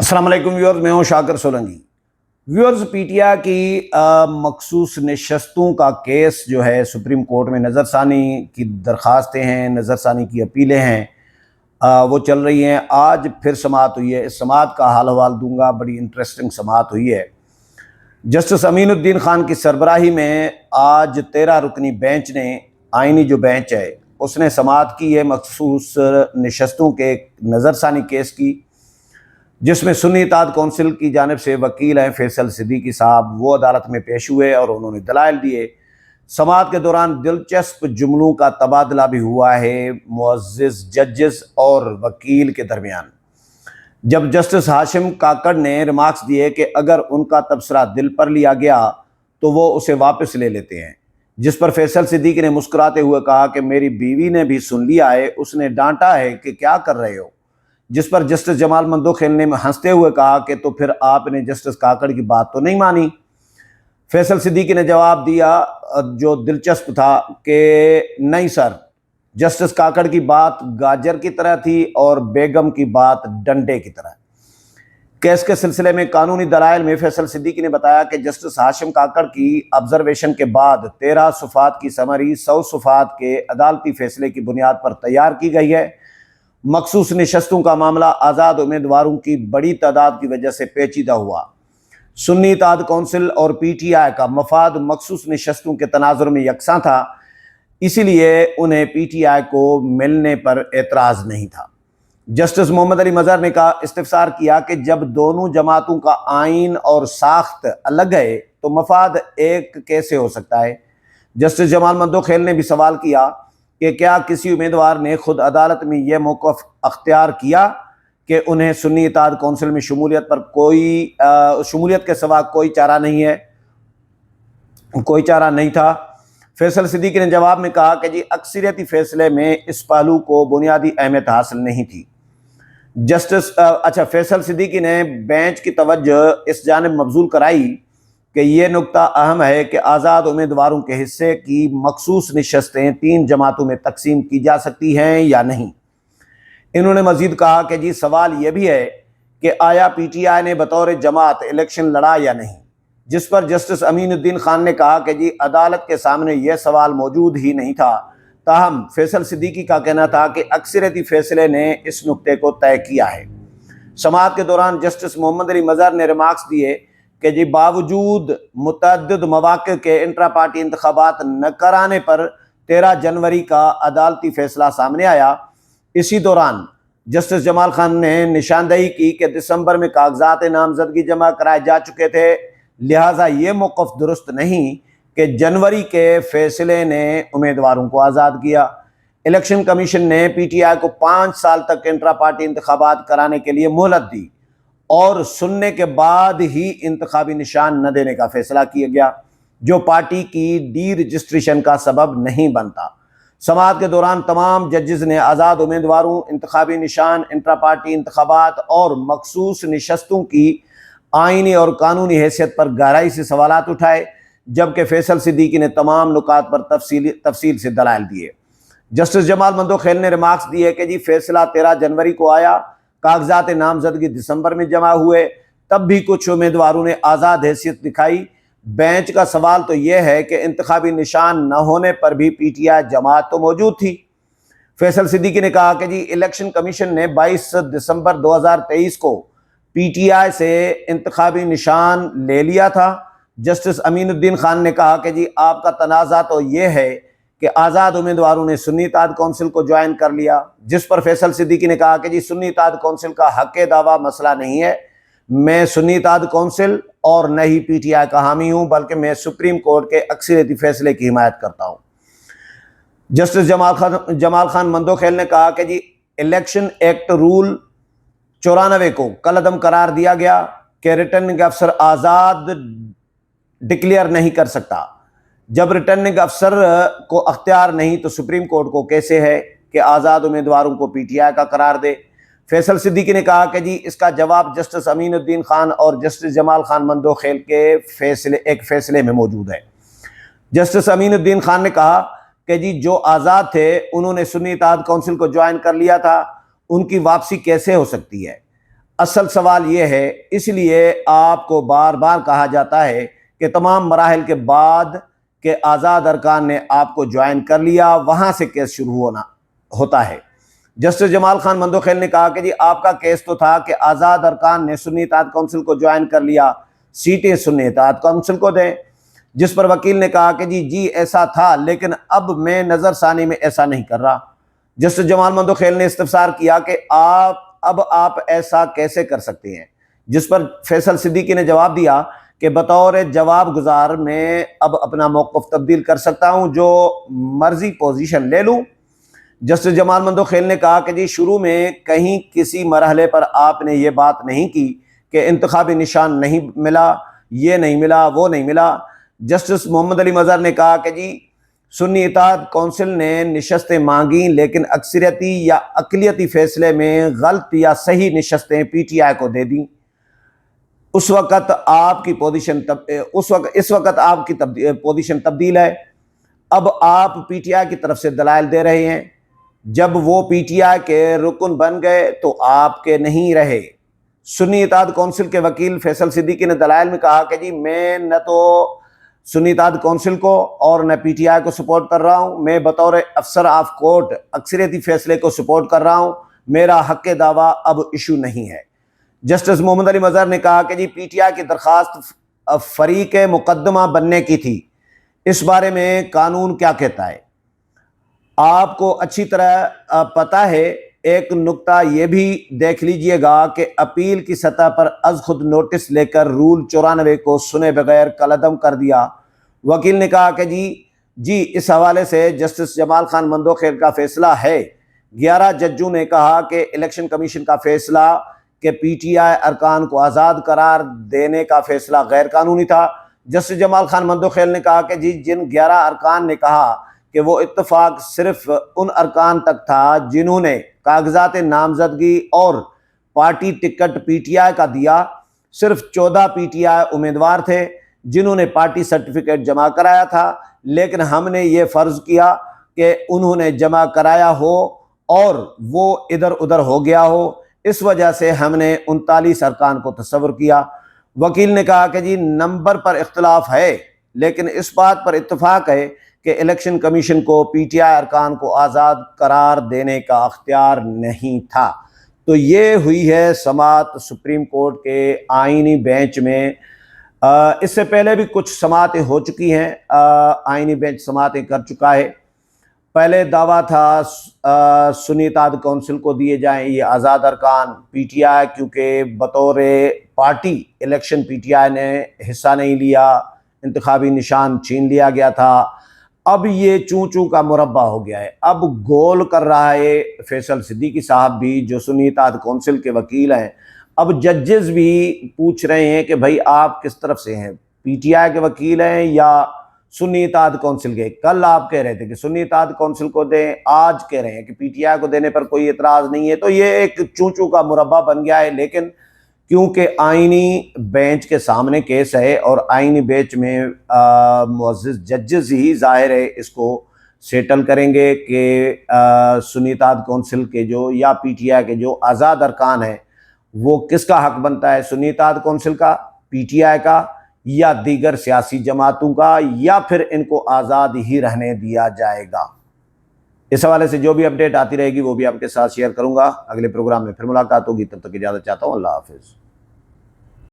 السلام علیکم ویورز، میں ہوں Shakir Solangi. Viewers, P T I کی مخصوص نشستوں کا کیس جو ہے سپریم کورٹ میں نظر ثانی کی درخواستیں ہیں، نظر ثانی کی اپیلیں ہیں، وہ چل رہی ہیں۔ آج پھر سماعت ہوئی ہے، اس سماعت کا حال حوال دوں گا۔ بڑی انٹرسٹنگ سماعت ہوئی ہے۔ جسٹس امین الدین خان کی سربراہی میں آج 13 رکنی بینچ نے، آئینی جو بینچ ہے، اس نے سماعت کی ہے مخصوص نشستوں کے نظر ثانی کیس کی، جس میں سنی اتحاد کونسل کی جانب سے وکیل ہیں فیصل صدیقی صاحب، وہ عدالت میں پیش ہوئے اور انہوں نے دلائل دیے۔ سماعت کے دوران دلچسپ جملوں کا تبادلہ بھی ہوا ہے معزز ججز اور وکیل کے درمیان، جب جسٹس ہاشم کاکڑ نے ریمارکس دیے کہ اگر ان کا تبصرہ دل پر لیا گیا تو وہ اسے واپس لے لیتے ہیں، جس پر فیصل صدیقی نے مسکراتے ہوئے کہا کہ میری بیوی نے بھی سن لیا ہے، اس نے ڈانٹا ہے کہ کیا کر رہے ہو، جس پر جسٹس جمال مندوخیل نے ہنستے ہوئے کہا کہ تو پھر آپ نے جسٹس کاکڑ کی بات تو نہیں مانی۔ فیصل صدیقی نے جواب دیا جو دلچسپ تھا کہ نہیں سر، جسٹس کاکڑ کی بات گاجر کی طرح تھی اور بیگم کی بات ڈنڈے کی طرح۔ کیس کے سلسلے میں قانونی دلائل میں فیصل صدیقی نے بتایا کہ جسٹس ہاشم کاکڑ کی آبزرویشن کے بعد 13 صفحات کی سمری 100 صفحات کے عدالتی فیصلے کی بنیاد پر تیار کی گئی ہے۔ مخصوص نشستوں کا معاملہ آزاد امیدواروں کی بڑی تعداد کی وجہ سے پیچیدہ ہوا۔ سنی اتحاد کونسل اور پی ٹی آئی کا مفاد مخصوص نشستوں کے تناظر میں یکساں تھا، اسی لیے انہیں پی ٹی آئی کو ملنے پر اعتراض نہیں تھا۔ جسٹس محمد علی مظہر نے استفسار کیا کہ جب دونوں جماعتوں کا آئین اور ساخت الگ ہے تو مفاد ایک کیسے ہو سکتا ہے؟ جسٹس جمال مندوخیل نے بھی سوال کیا کہ کیا کسی امیدوار نے خود عدالت میں یہ موقف اختیار کیا کہ انہیں سنی اتحاد کونسل میں شمولیت کے سوا کوئی چارہ نہیں تھا؟ فیصل صدیقی نے جواب میں کہا کہ اکثریتی فیصلے میں اس پہلو کو بنیادی اہمیت حاصل نہیں تھی۔ فیصل صدیقی نے بینچ کی توجہ اس جانب مبذول کرائی کہ یہ نکتہ اہم ہے کہ آزاد امیدواروں کے حصے کی مخصوص نشستیں 3 جماعتوں میں تقسیم کی جا سکتی ہیں یا نہیں۔ انہوں نے مزید کہا کہ سوال یہ بھی ہے کہ آیا پی ٹی آئی نے بطور جماعت الیکشن لڑا یا نہیں، جس پر جسٹس امین الدین خان نے کہا کہ عدالت کے سامنے یہ سوال موجود ہی نہیں تھا۔ تاہم فیصل صدیقی کا کہنا تھا کہ اکثریتی فیصلے نے اس نکتے کو طے کیا ہے۔ سماعت کے دوران جسٹس محمد علی مظہر نے ریمارکس دیے کہ باوجود متعدد مواقع کے انٹرا پارٹی انتخابات نہ کرانے پر 13 جنوری کا عدالتی فیصلہ سامنے آیا۔ اسی دوران جسٹس جمال خان نے نشاندہی کی کہ دسمبر میں کاغذات نامزدگی جمع کرائے جا چکے تھے، لہٰذا یہ موقف درست نہیں کہ جنوری کے فیصلے نے امیدواروں کو آزاد کیا۔ الیکشن کمیشن نے پی ٹی آئی کو 5 سال تک انٹرا پارٹی انتخابات کرانے کے لیے مہلت دی اور سننے کے بعد ہی انتخابی نشان نہ دینے کا فیصلہ کیا گیا، جو پارٹی کی ڈی رجسٹریشن کا سبب نہیں بنتا۔ سماعت کے دوران تمام ججز نے آزاد امیدواروں، انتخابی نشان، انٹرا پارٹی انتخابات اور مخصوص نشستوں کی آئینی اور قانونی حیثیت پر گہرائی سے سوالات اٹھائے، جبکہ فیصل صدیقی نے تمام نکات پر تفصیل سے دلائل دیے۔ جسٹس جمال مندوخیل نے ریمارکس دیے کہ فیصلہ 13 جنوری کو آیا، کاغذات نامزدگی دسمبر میں جمع ہوئے، تب بھی کچھ امیدواروں نے آزاد حیثیت دکھائی۔ بینچ کا سوال تو یہ ہے کہ انتخابی نشان نہ ہونے پر بھی پی ٹی آئی جماعت تو موجود تھی۔ فیصل صدیقی نے کہا کہ الیکشن کمیشن نے 22 دسمبر 2023 کو پی ٹی آئی سے انتخابی نشان لے لیا تھا۔ جسٹس امین الدین خان نے کہا کہ آپ کا تنازع تو یہ ہے کہ آزاد امیدواروں نے سنی اتحاد کونسل کو جوائن کر لیا، جس پر فیصل صدیقی نے کہا کہ سنی اتحاد کونسل کا حق دعویٰ مسئلہ نہیں ہے، میں سنی اتحاد کونسل اور نہ ہی پی ٹی آئی کا حامی ہوں، بلکہ میں سپریم کورٹ کے اکثریتی فیصلے کی حمایت کرتا ہوں۔ جسٹس جمال خان مندوخیل نے کہا کہ الیکشن ایکٹ رول 94 کو کالعدم قرار دیا گیا کہ ریٹرننگ افسر آزاد ڈکلیئر نہیں کر سکتا۔ جب ریٹرننگ افسر کو اختیار نہیں تو سپریم کورٹ کو کیسے ہے کہ آزاد امیدواروں کو پی ٹی آئی کا قرار دے؟ فیصل صدیقی نے کہا کہ اس کا جواب جسٹس امین الدین خان اور جسٹس جمال خان مندوخیل کے ایک فیصلے میں موجود ہے۔ جسٹس امین الدین خان نے کہا کہ جو آزاد تھے انہوں نے سنی اتحاد کونسل کو جوائن کر لیا تھا، ان کی واپسی کیسے ہو سکتی ہے؟ اصل سوال یہ ہے، اس لیے آپ کو بار بار کہا جاتا ہے کہ تمام مراحل کے بعد کہ آزاد ارکان نے آپ کو جوائن کر لیا، وہاں سے کیس شروع ہوتا ہے۔ جسٹس جمال خان مندوخیل نے کہا کہ جی آپ کا کیس تو تھا کہ آزاد ارکان نے سنی اتحاد کونسل کو جوائن کر لیا، سیٹیں سنی اتحاد کونسل کو دیں، جس پر وکیل نے کہا کہ جی ایسا تھا، لیکن اب میں نظر ثانی میں ایسا نہیں کر رہا۔ جسٹس جمال مندوخیل نے استفسار کیا کہ اب آپ ایسا کیسے کر سکتے ہیں، جس پر فیصل صدیقی نے جواب دیا کہ بطور جواب گزار میں اب اپنا موقف تبدیل کر سکتا ہوں، جو مرضی پوزیشن لے لوں۔ جسٹس جمال مندوخیل نے کہا کہ جی شروع میں کہیں کسی مرحلے پر آپ نے یہ بات نہیں کی کہ انتخابی نشان نہیں ملا، یہ نہیں ملا، وہ نہیں ملا۔ جسٹس محمد علی مظہر نے کہا کہ جی سنی اتحاد کونسل نے نشستیں مانگیں، لیکن اکثریتی یا اقلیتی فیصلے میں غلط یا صحیح نشستیں پی ٹی آئی کو دے دیں۔ اس وقت آپ کی پوزیشن تبدیل ہے۔ اب آپ پی ٹی آئی کی طرف سے دلائل دے رہے ہیں، جب وہ پی ٹی آئی کے رکن بن گئے تو آپ کے نہیں رہے۔ سنی اتحاد کونسل کے وکیل فیصل صدیقی نے دلائل میں کہا کہ جی میں نہ تو سنی اتحاد کونسل کو اور نہ پی ٹی آئی کو سپورٹ کر رہا ہوں، میں بطور افسر آف کورٹ اکثریتی فیصلے کو سپورٹ کر رہا ہوں، میرا حق دعویٰ اب ایشو نہیں ہے۔ جسٹس محمد علی مظہر نے کہا کہ جی پی ٹی آئی کی درخواست فریق مقدمہ بننے کی تھی، اس بارے میں قانون کیا کہتا ہے؟ آپ کو اچھی طرح پتہ ہے۔ ایک نقطہ یہ بھی دیکھ لیجئے گا کہ اپیل کی سطح پر از خود نوٹس لے کر رول 94 کو سنے بغیر کالعدم کر دیا۔ وکیل نے کہا کہ جی اس حوالے سے جسٹس جمال خان مندوخیل کا فیصلہ ہے۔ 11 ججوں نے کہا کہ الیکشن کمیشن کا فیصلہ کہ پی ٹی آئی ارکان کو آزاد قرار دینے کا فیصلہ غیر قانونی تھا۔ جسٹس جمال خان مندوخیل نے کہا کہ جن 11 ارکان نے کہا کہ وہ اتفاق صرف ان ارکان تک تھا جنہوں نے کاغذات نامزدگی اور پارٹی ٹکٹ پی ٹی آئی کا دیا، صرف 14 پی ٹی آئی امیدوار تھے جنہوں نے پارٹی سرٹیفکیٹ جمع کرایا تھا، لیکن ہم نے یہ فرض کیا کہ انہوں نے جمع کرایا ہو اور وہ ادھر ادھر ہو گیا ہو، اس وجہ سے ہم نے 39 ارکان کو تصور کیا۔ وکیل نے کہا کہ نمبر پر اختلاف ہے، لیکن اس بات پر اتفاق ہے کہ الیکشن کمیشن کو پی ٹی آئی ارکان کو آزاد قرار دینے کا اختیار نہیں تھا۔ تو یہ ہوئی ہے سماعت سپریم کورٹ کے آئینی بینچ میں۔ اس سے پہلے بھی کچھ سماعتیں ہو چکی ہیں، آئینی بینچ سماعتیں کر چکا ہے۔ پہلے دعویٰ تھا سنی اتحاد کونسل کو دیے جائیں یہ آزاد ارکان، پی ٹی آئی کیونکہ بطور پارٹی الیکشن پی ٹی آئی نے حصہ نہیں لیا، انتخابی نشان چھین لیا گیا تھا۔ اب یہ چوں کا مربع ہو گیا ہے۔ اب گول کر رہا ہے فیصل صدیقی صاحب بھی، جو سنی اتحاد کونسل کے وکیل ہیں۔ اب ججز بھی پوچھ رہے ہیں کہ بھائی آپ کس طرف سے ہیں، پی ٹی آئی کے وکیل ہیں یا سنی اتحاد کونسل کے؟ کل آپ کہہ رہے تھے کہ سنی اتحاد کونسل کو دیں، آج کہہ رہے ہیں کہ پی ٹی آئی کو دینے پر کوئی اعتراض نہیں ہے۔ تو یہ ایک چوں کا مربع بن گیا ہے، لیکن کیونکہ آئینی بینچ کے سامنے کیس ہے اور آئینی بینچ میں معزز ججز ہی ظاہر ہے اس کو سیٹل کریں گے کہ سنی اتحاد کونسل کے جو یا پی ٹی آئی کے جو آزاد ارکان ہیں وہ کس کا حق بنتا ہے، سنی اتحاد کونسل کا، پی ٹی آئی کا، یا دیگر سیاسی جماعتوں کا، یا پھر ان کو آزاد ہی رہنے دیا جائے گا۔ اس حوالے سے جو بھی اپڈیٹ آتی رہے گی وہ بھی آپ کے ساتھ شیئر کروں گا۔ اگلے پروگرام میں پھر ملاقات ہوگی، تب تک اجازت چاہتا ہوں۔ اللہ حافظ۔